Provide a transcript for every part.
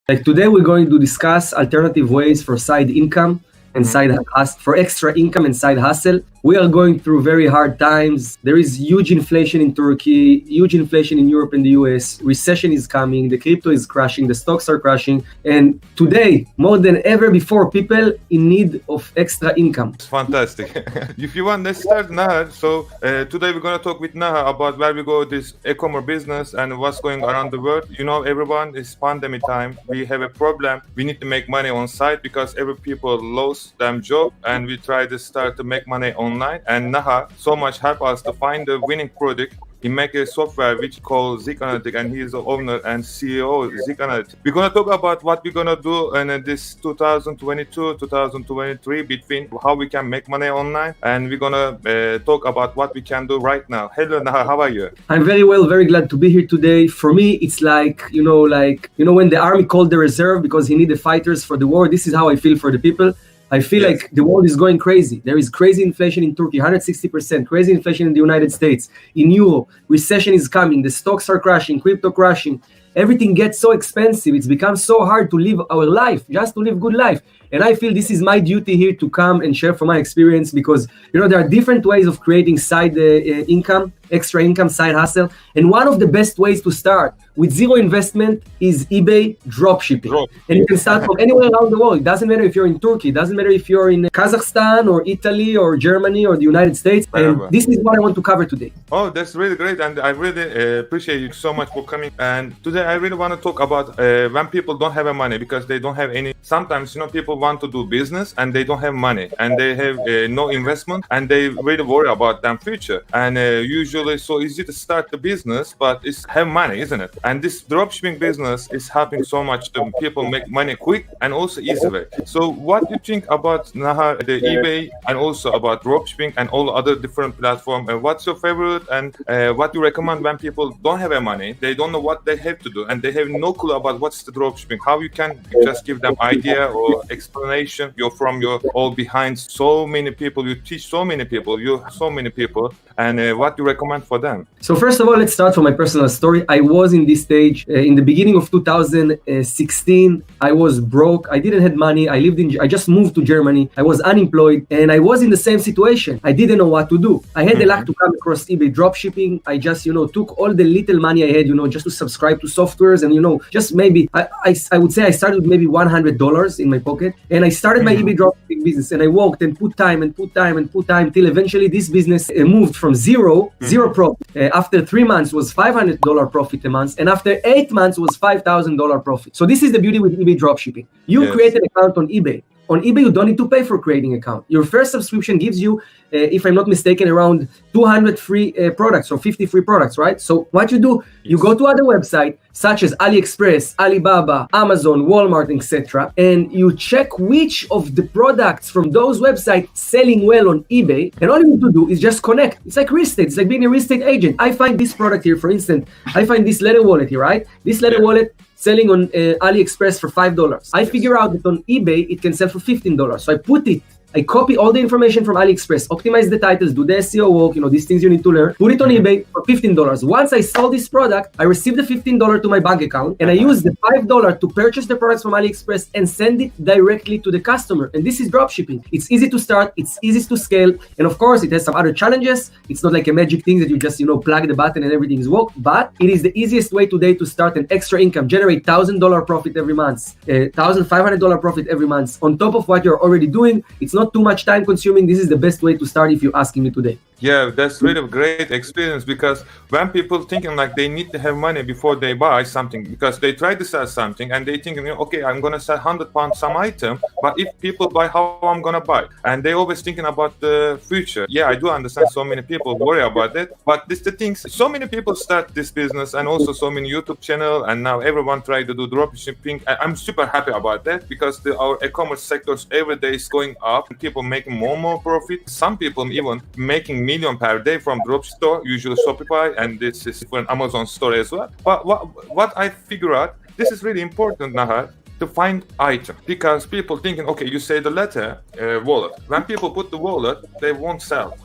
Like today, we're going to discuss alternative ways for side income and for extra income and side hustle. We are going through very hard times. There is huge inflation in Turkey, huge inflation in Europe and the US. Recession is coming. The crypto is crashing. The stocks are crashing. And today, more than ever before, people in need of extra income. It's fantastic. If you want, let's start Naha. So today we're going to talk with Naha about where we go this e-commerce business and what's going around the world. You know, everyone, it's pandemic time. We have a problem. We need to make money on site because every people lost their job, and we try to start to make money online. And Naha so much help us to find the winning product. He make a software which called Zik Analytics, and he is the owner and CEO of Zik Analytics. We're gonna talk about what we're gonna do in this 2022, 2023 between how we can make money online, and we're gonna talk about what we can do right now. Hello, Naha, how are you? I'm very well, very glad to be here today. For me, it's like when the army called the reserve because he needed fighters for the war. This is how I feel for the people. I feel like the world is going crazy. There is crazy inflation in Turkey, 160%, crazy inflation in the United States, in Europe. Recession is coming. The stocks are crashing, crypto crashing. Everything gets so expensive. It's become so hard to live our life, just to live good life. And I feel this is my duty here to come and share from my experience because, there are different ways of creating side income, extra income, side hustle. And one of the best ways to start with zero investment is eBay dropshipping. And you can start from anywhere around the world. It doesn't matter if you're in Turkey. It doesn't matter if you're in Kazakhstan or Italy or Germany or the United States. And this is what I want to cover today. Oh, that's really great. And I really appreciate you so much for coming. And today I really want to talk about when people don't have money because they don't have any. Sometimes, people want to do business and they don't have money and they have no investment and they really worry about their future. And usually it's so easy to start the business, but it's have money, isn't it? And this dropshipping business is helping so much to people make money quick and also easily. So what do you think about Naha, the eBay, and also about dropshipping and all other different platforms? And what's your favorite and what you recommend when people don't have money, they don't know what they have to do and they have no clue about what's the dropshipping? How you can just give them idea or explanation? You're from your all behind so many people, you teach so many people, and what do you recommend for them? So first of all, let's start from my personal story. I was in this stage in the beginning of 2016. I was broke. I didn't have money. I just moved to Germany. I was unemployed and I was in the same situation. I didn't know what to do. I had the luck to come across eBay dropshipping. I just, took all the little money I had, just to subscribe to softwares and, just maybe, I would say I started with maybe $100 in my pocket and I started my eBay dropshipping business and I worked and put time till eventually this business moved from zero profit. After 3 months was $500 profit a month, and after 8 months was $5,000 profit. So this is the beauty with eBay dropshipping. You create an account on eBay. On eBay, you don't need to pay for creating an account. Your first subscription gives you, if I'm not mistaken, around 200 free products or 50 free products, right? So what you do, you go to other websites such as AliExpress, Alibaba, Amazon, Walmart, etc., and you check which of the products from those websites selling well on eBay, and all you need to do is just connect. It's like real estate. It's like being a real estate agent. I find this product here, for instance, I find this leather wallet here, right? This leather wallet selling on AliExpress for $5. I figure out that on eBay, it can sell for $15. So I copy all the information from AliExpress, optimize the titles, do the SEO work, these things you need to learn, put it on eBay for $15. Once I sold this product, I received the $15 to my bank account and I use the $5 to purchase the products from AliExpress and send it directly to the customer. And this is dropshipping. It's easy to start, it's easy to scale, and of course it has some other challenges. It's not like a magic thing that you just, plug the button and everything is worked, but it is the easiest way today to start an extra income, generate $1,000 profit every month, $1,500 profit every month on top of what you're already doing. It's not too much time consuming. This is the best way to start if you're asking me today. Yeah, that's really a great experience because when people thinking like they need to have money before they buy something because they try to sell something and they think, okay, I'm going to sell £100 some item, but if people buy, how I'm going to buy? And they always thinking about the future. Yeah, I do understand so many people worry about it, but this the things, so many people start this business and also so many YouTube channel and now everyone try to do dropshipping. I'm super happy about that because our e-commerce sectors every day is going up. People making more profit. Some people even making million per day from drop store, usually Shopify, and this is for an Amazon store as well. But what I figure out, this is really important, Nahar, to find item because people thinking, okay, you say the letter wallet. When people put the wallet, they won't sell.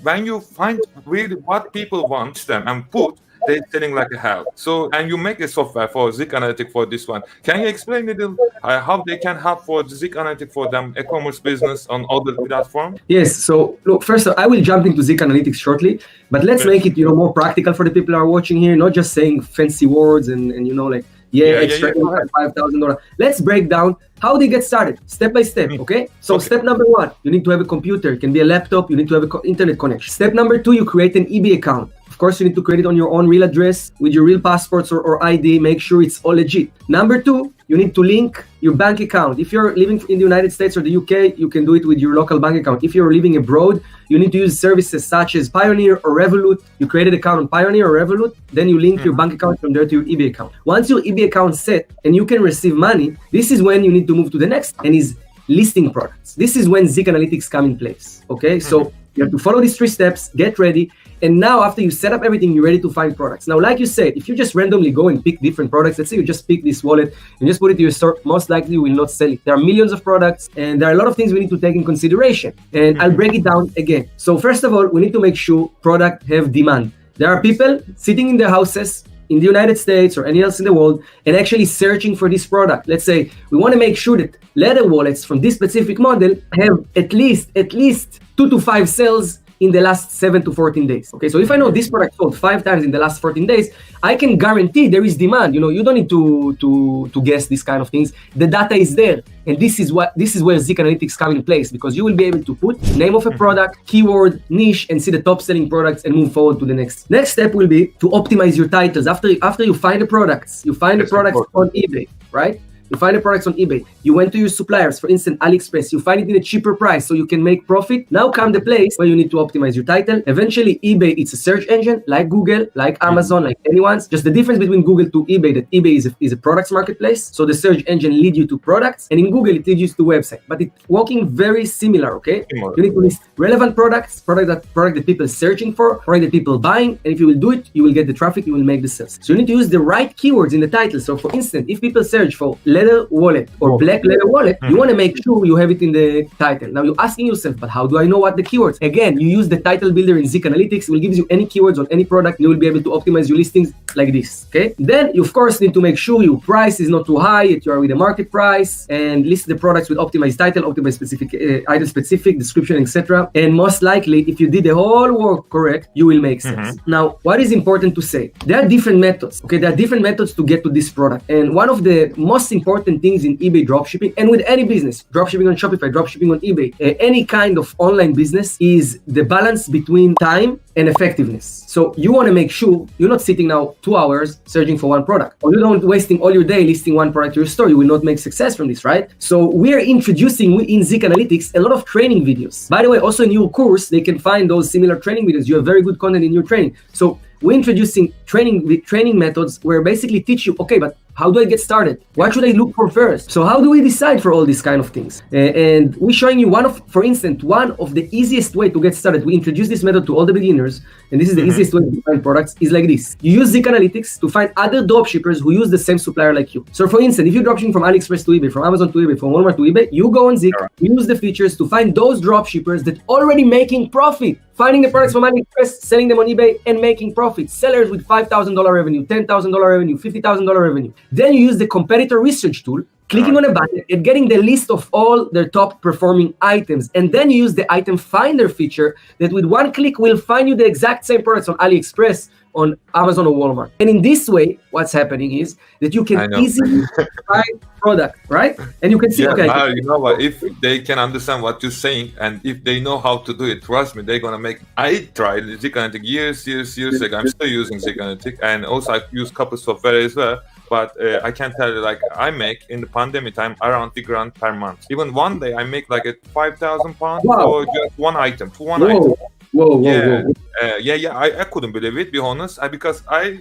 When you find really what people want them and put, they're selling like a hell. So, and you make a software for Zik Analytic for this one. Can you explain a little how they can help for Zik Analytic for them e-commerce business on other platforms? Yes. So look, first I will jump into Zik Analytics shortly, but let's make it more practical for the people who are watching here, not just saying fancy words and like extra $5,000. Let's break down how they get started step by step. Okay. So step number 1, you need to have a computer. It can be a laptop. You need to have an internet connection. Step number 2, you create an eBay account. Of course, you need to create it on your own real address with your real passports or ID. Make sure it's all legit. Number 2, you need to link your bank account. If you're living in the United States or the UK, you can do it with your local bank account. If you're living abroad, you need to use services such as Payoneer or Revolut. You create an account on Payoneer or Revolut, then you link your bank account from there to your eBay account. Once your eBay account is set and you can receive money, this is when you need to move to the next and is listing products. This is when Zik Analytics come in place. Okay, so you have to follow these 3 steps, get ready. And now after you set up everything, you're ready to find products. Now, like you said, if you just randomly go and pick different products, let's say you just pick this wallet and just put it to your store, most likely you will not sell it. There are millions of products and there are a lot of things we need to take in consideration. And I'll break it down again. So first of all, we need to make sure product have demand. There are people sitting in their houses in the United States or anywhere else in the world and actually searching for this product. Let's say we want to make sure that leather wallets from this specific model have at least 2 to 5 sales in the last 7 to 14 days. Okay, so if I know this product sold 5 times in the last 14 days, I can guarantee there is demand. You don't need to guess these kind of things. The data is there, and this is where Zik Analytics come in place, because you will be able to put name of a product, keyword, niche, and see the top selling products and move forward to the next. Next step will be to optimize your titles. After you find the products, on eBay, right? You find the products on eBay. You went to your suppliers, for instance, AliExpress. You find it in a cheaper price so you can make profit. Now come the place where you need to optimize your title. Eventually, eBay, it's a search engine like Google, like Amazon, like anyone's. Just the difference between Google to eBay, that eBay is a products marketplace. So the search engine leads you to products, and in Google, it leads you to website. But it's working very similar, okay? You need to list relevant products, product that people are searching for, product that people are buying. And if you will do it, you will get the traffic, you will make the sales. So you need to use the right keywords in the title. So for instance, if people search for leather wallet or black leather wallet, you want to make sure you have it in the title. Now you're asking yourself, but how do I know what the keywords? Again, you use the title builder in Zik Analytics. It will give you any keywords on any product. You will be able to optimize your listings like this. Okay. Then you of course need to make sure your price is not too high, that you are with the market price, and list the products with optimized title, optimized specific item specific description, etc. And most likely, if you did the whole work correct, you will make sense. Now, what is important to say? There are different methods. Okay, there are different methods to get to this product, and one of the most important things in eBay dropshipping, and with any business, dropshipping on Shopify, dropshipping on eBay, any kind of online business, is the balance between time and effectiveness. So you want to make sure you're not sitting now 2 hours searching for one product, or you don't wasting all your day listing one product to your store. You will not make success from this, right? So we're introducing in Zik Analytics a lot of training videos. By the way, also in your course, they can find those similar training videos. You have very good content in your training. So we're introducing training methods where basically teach you, okay, but how do I get started? What should I look for first? So how do we decide for all these kind of things? And we're showing you for instance, one of the easiest way to get started. We introduce this method to all the beginners, and this is the easiest way to find products, is like this. You use Zik Analytics to find other dropshippers who use the same supplier like you. So for instance, if you're dropshipping from AliExpress to eBay, from Amazon to eBay, from Walmart to eBay, you go on Zik, use the features to find those dropshippers that already making profit, finding the products from AliExpress, selling them on eBay, and making profit. Sellers with $5,000 revenue, $10,000 revenue, $50,000 revenue. Then you use the competitor research tool, clicking on a button and getting the list of all their top performing items. And then you use the item finder feature that with one click will find you the exact same products on AliExpress, on Amazon or Walmart. And in this way, what's happening is that you can easily find product, right? And you can see, you know what, if they can understand what you're saying, and if they know how to do it, trust me, they're gonna make. I tried Zik Analytic years ago. I'm still using Zik Analytic, and also I use a couple software as well. But I can tell you, like, I make in the pandemic time around $3,000 per month. Even one day I make like a £5,000 for just one item, item. Whoa. I couldn't believe it, be honest. Because I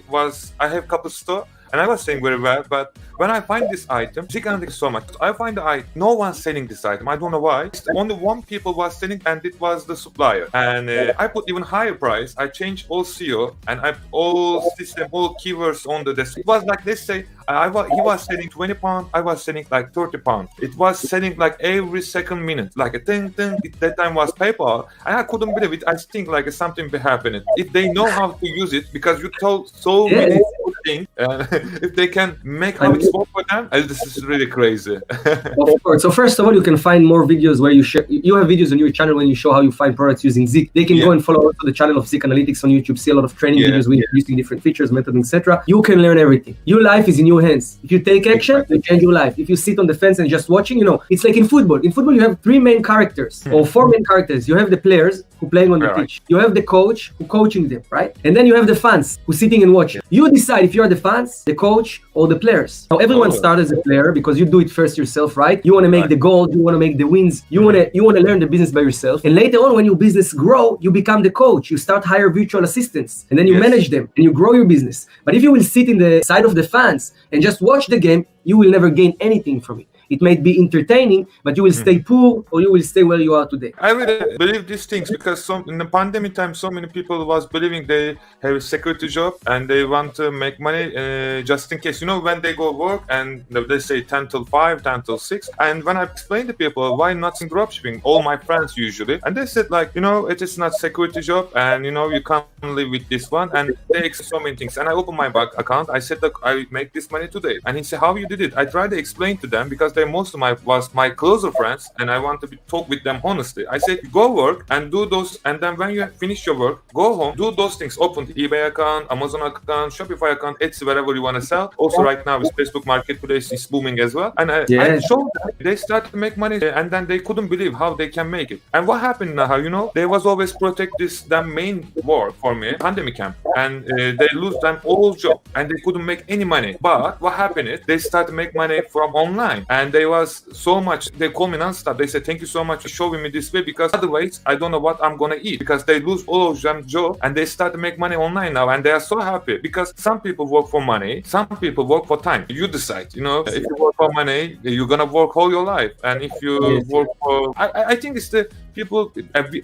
have couple store. and I was selling very well. But when I find this item, thank you so much. I find the item, no one's selling this item. I don't know why. Only one people was selling, and it was the supplier. And I put even higher price. I changed all SEO and I all system, all keywords on the desk. It was like, let's say, he was selling 20 pounds. I was selling like 30 pounds. It was selling like every second minute, like a thing. That time was PayPal, and I couldn't believe it. I think like something be happening. If they know how to use it, because you told so many good things, if they can make how it's work for them, this is really crazy. Of course. So first of all, you can find more videos where you share. You have videos on your channel when you show how you find products using Zik. They can go and follow also the channel of Zik Analytics on YouTube. See a lot of training videos with using different features, methods, etc. You can learn everything. Your life is in your hands. If you take action, you change your life. If you sit on the fence and just watching, it's like in football. In football, you have three main characters or four main characters. You have the players who playing on the pitch. You have the coach who coaching them, right? And then you have the fans who sitting and watching. You decide if you are the fans, the coach, or the players. Now everyone starts as a player because you do it first yourself, right? You want to make the goals, you want to make the wins, you want to learn the business by yourself. And later on, when your business grow, you become the coach. You start hire virtual assistants, and then you manage them and you grow your business. But if you will sit in the side of the fans and just watch the game, you will never gain anything from it. It might be entertaining, but you will stay poor or you will stay where you are today. I really believe these things because in the pandemic time, so many people was believing they have a security job and they want to make money just in case. When they go work and they say 10 till 5, 10 till 6. And when I explain to people why not in dropshipping, all my friends usually, and they said like, it is not security job and you can't live with this one. And they explain so many things. And I opened my bank account. I said, look, I make this money today. And he said, how you did it? I tried to explain to them because most of my closer friends and I want to talk with them honestly. I said go work and do those, and then when you finish your work, go home, do those things, open the eBay account, Amazon account, Shopify account, Etsy, wherever you want to sell. Also right now with Facebook Marketplace is booming as well. And I showed them, they start to make money and then they couldn't believe how they can make it. And what happened now, they was always protect the main work for me, pandemic camp, and they lose them all job and they couldn't make any money. But what happened is they start to make money from online, and they was so much, they call me non-stop. They said, thank you so much for showing me this way because otherwise I don't know what I'm gonna eat, because they lose all of them job and they start to make money online now, and they are so happy because some people work for money, some people work for time. You decide, if you work for money, you're gonna work all your life, and if you work for, I think it's the people,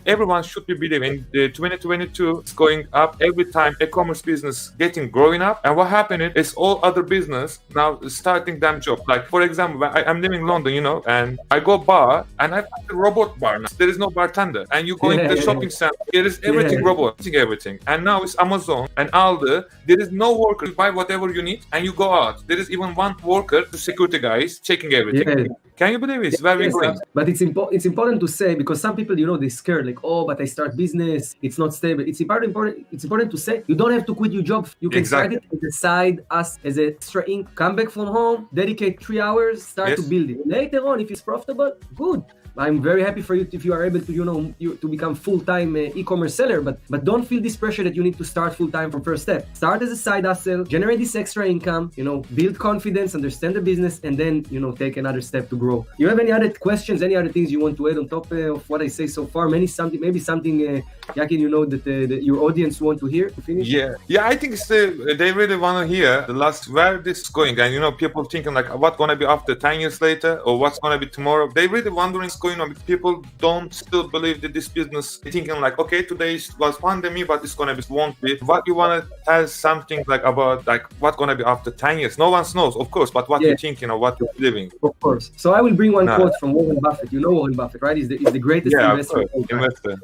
everyone should be believing 2022 is going up every time e-commerce business growing up. And what happened is all other business now starting them job. Like for example, I'm living in London, and I go bar and I find a robot bar now. There is no bartender, and you go into the shopping center, there is everything robot, everything. And now it's Amazon and Aldi. There is no worker. You buy whatever you need and you go out. There is even one worker, the security guy is checking everything. Can you believe it? It's very great. But it's important to say, because some people, they're scared, like, but I start business, it's not stable. It's important to say, you don't have to quit your job. You can start it as a side, as extra income. Come back from home, dedicate 3 hours, start to build it. Later on, if it's profitable, good. I'm very happy for you if you are able to, to become full-time e-commerce seller, but don't feel this pressure that you need to start full-time from first step. Start as a side hustle, generate this extra income, build confidence, understand the business, and then, take another step to grow. You have any other questions, any other things you want to add on top of what I say so far? Maybe something, Yakin, that your audience want to hear to finish? Yeah, I think they really want to hear the last, where this is going. And, people thinking like, what's going to be after 10 years later, or what's going to be tomorrow? They really wondering what's going on. People don't still believe that this business, thinking like, okay, today was pandemic, but it's going to be, won't be. What you want to tell something like about like what's going to be after 10 years? No one knows, of course, but what you're thinking or what you're living. Of course. So I will bring one quote from Warren Buffett. Warren Buffett, right? He's the greatest investor.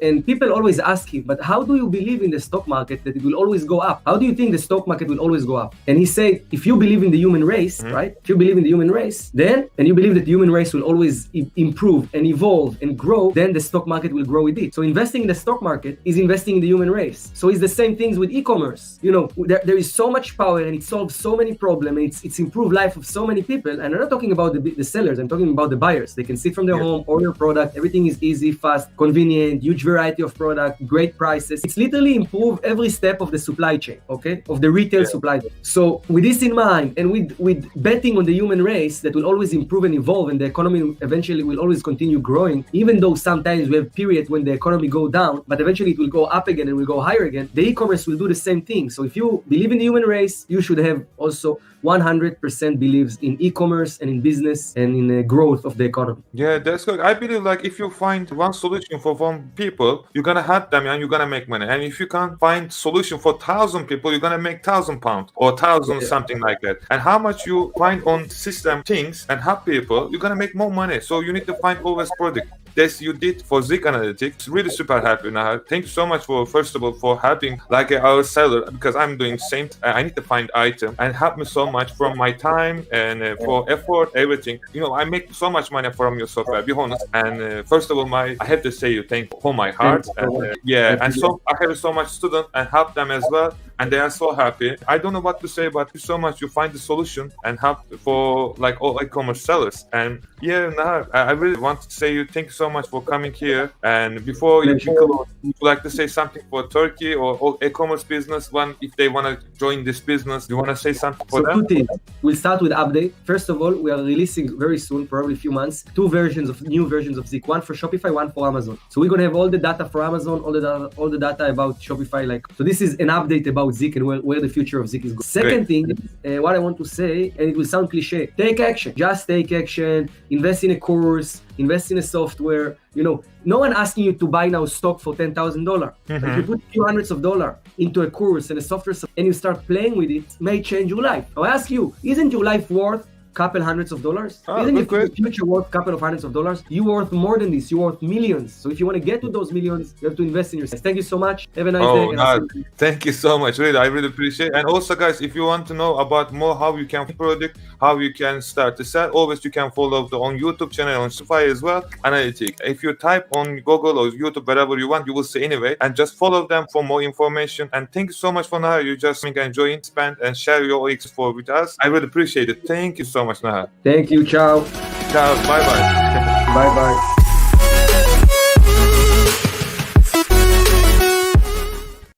And people always ask him, but how do you believe in the stock market that it will always go up? How do you think the stock market will always go up? And he said, if you believe in the human race, right? If you believe in the human race, then, and you believe that the human race will always improve and evolve and grow, then the stock market will grow with it. So investing in the stock market is investing in the human race. So it's the same things with e-commerce. There is so much power and it solves so many problems. And it's improved life of so many people. And I'm not talking about the sellers. I'm talking about the buyers. They can sit from their home, order product. Everything is easy, fast, convenient, huge variety of product, great prices. It's literally improve every step of the supply chain, okay? Of the retail supply chain. So with this in mind, and with betting on the human race that will always improve and evolve, and the economy eventually will always continue continue growing, even though sometimes we have periods when the economy go down, but eventually it will go up again and will go higher again. The e-commerce will do the same thing. So if you believe in the human race, you should have also 100% believes in e-commerce and in business and in the growth of the economy. Yeah, that's good. I believe like if you find one solution for one people, you're gonna help them and you're gonna make money. And if you can't find solution for 1,000 people, you're gonna make £1,000 or 1,000 something like that. And how much you find on system things and help people, you're gonna make more money. So you need to find always product. This you did for Zik Analytics. Really super happy now. Thank you so much for first of all for helping like our seller because I'm doing same. I need to find item and help me so much from my time and for effort everything. You know I make so much money from your software. Be honest. And first of all, I have to say you thank from my heart. And, and so I have so much student and help them as well. And they are so happy. I don't know what to say, but so much you find the solution and help for like all e-commerce sellers. And I really want to say you thank you so much for coming here. And before you close, would you like to say something for Turkey or all e-commerce business one if they want to join this business? Do you want to say something for them? Two things. We'll start with update. First of all, we are releasing very soon, probably a few months, new versions of Zik. One for Shopify, one for Amazon. So we're gonna have all the data for Amazon, all the data about Shopify. So this is an update about Zik and where the future of Zik is going. Second thing, what I want to say, and it will sound cliche, take action. Just take action. Invest in a course. Invest in a software. No one asking you to buy now stock for $10,000. If you put a few hundreds of dollars into a course and a software and you start playing with it, may change your life. I ask you, isn't your life worth couple hundreds of dollars? Isn't your future worth couple of hundreds of dollars? You worth more than this. You worth millions. So if you want to get to those millions, you have to invest in yourself. Thank you so much. Have a nice day. Thank you so much. Really, I really appreciate it. And also, guys, if you want to know about more how you can product, how you can start to sell, always you can follow on YouTube channel on Spotify as well. Analytic. If you type on Google or YouTube, wherever you want, you will see anyway. And just follow them for more information. And thank you so much for now. You just enjoy, spend, and share your experience with us. I really appreciate it. Thank you so much, Naha. Thank you. Ciao. Ciao. Bye-bye. Bye-bye.